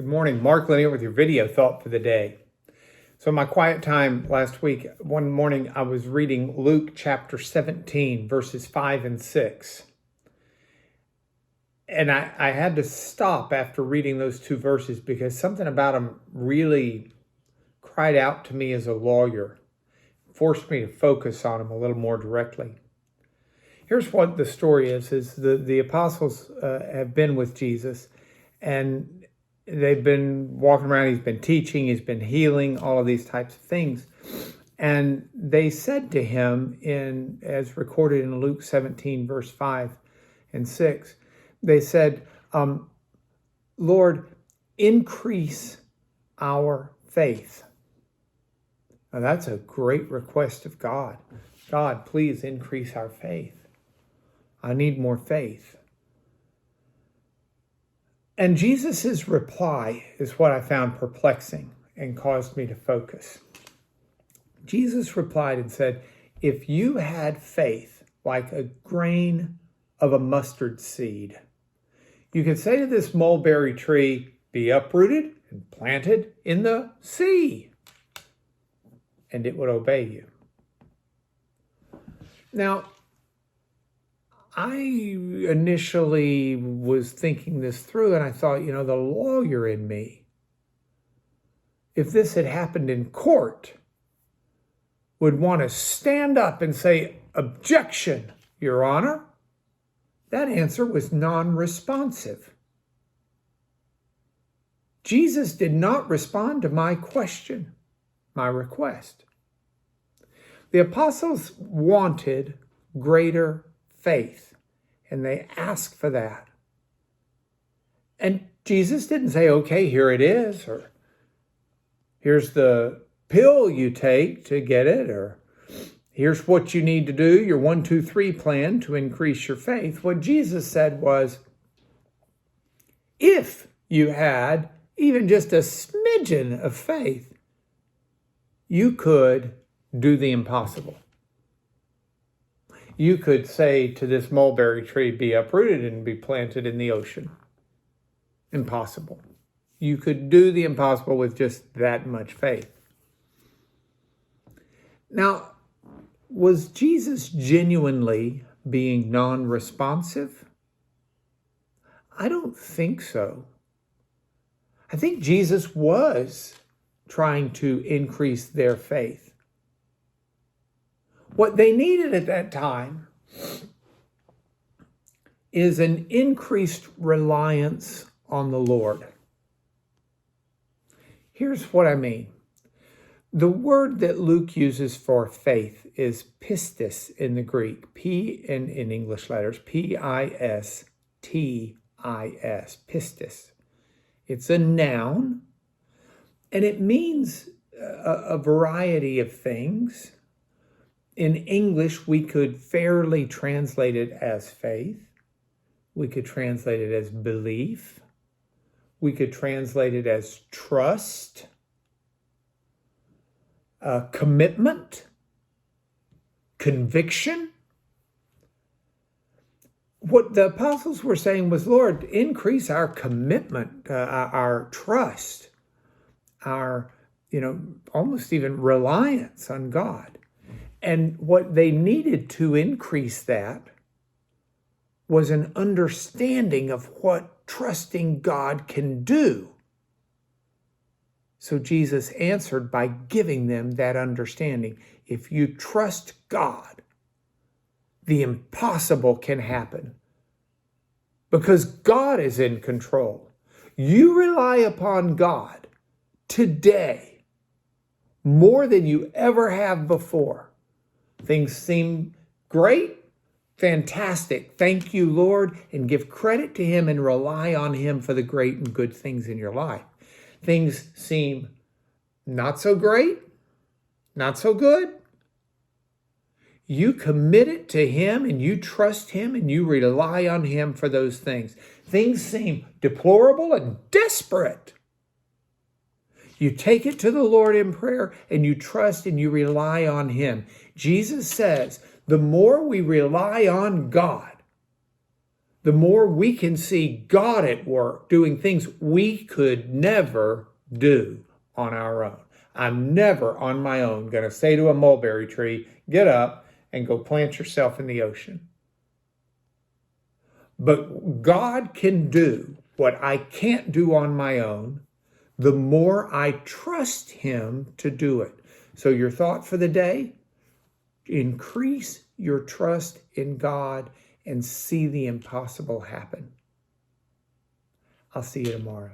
Good morning, Mark Lanier with your video thought for the day. So in my quiet time last week, one morning I was reading Luke chapter 17, verses 5 and 6. And I had to stop after reading those two verses because something about them really cried out to me as a lawyer, forced me to focus on them a little more directly. Here's what the story is the apostles have been with Jesus, and they've been walking around, he's been teaching, he's been healing, all of these types of things. And they said to him, as recorded in Luke 17, verse 5 and 6, they said, Lord, increase our faith. Now that's a great request of God. God, please increase our faith. I need more faith. And Jesus' reply is what I found perplexing and caused me to focus. Jesus replied and said, if you had faith like a grain of a mustard seed, you could say to this mulberry tree, be uprooted and planted in the sea, and it would obey you. Now, I initially was thinking this through and I thought, the lawyer in me, if this had happened in court, would want to stand up and say, objection, Your Honor. That answer was non-responsive. Jesus did not respond to my question, my request. The apostles wanted greater faith, and they asked for that. And Jesus didn't say, okay, here it is, or here's the pill you take to get it, or here's what you need to do, your 1, 2, 3 plan to increase your faith. What Jesus said was, if you had even just a smidgen of faith, you could do the impossible. You could say to this mulberry tree, be uprooted and be planted in the ocean. Impossible. You could do the impossible with just that much faith. Now, was Jesus genuinely being non-responsive? I don't think so. I think Jesus was trying to increase their faith. What they needed at that time is an increased reliance on the Lord. Here's what I mean. The word that Luke uses for faith is pistis in the Greek, P in English letters, P-I-S-T-I-S, pistis. It's a noun, and it means a variety of things. In English, we could fairly translate it as faith. We could translate it as belief. We could translate it as trust, commitment, conviction. What the apostles were saying was, Lord, increase our commitment, our trust, our, almost even reliance on God. And what they needed to increase that was an understanding of what trusting God can do. So Jesus answered by giving them that understanding. If you trust God, the impossible can happen because God is in control. You rely upon God today more than you ever have before. Things seem great, fantastic. Thank you, Lord, and give credit to Him and rely on Him for the great and good things in your life. Things seem not so great, not so good. You commit it to Him and you trust Him and you rely on Him for those things. Things seem deplorable and desperate. You take it to the Lord in prayer and you trust and you rely on Him. Jesus says, the more we rely on God, the more we can see God at work doing things we could never do on our own. I'm never on my own going to say to a mulberry tree, get up and go plant yourself in the ocean. But God can do what I can't do on my own, the more I trust him to do it. So your thought for the day, increase your trust in God and see the impossible happen. I'll see you tomorrow.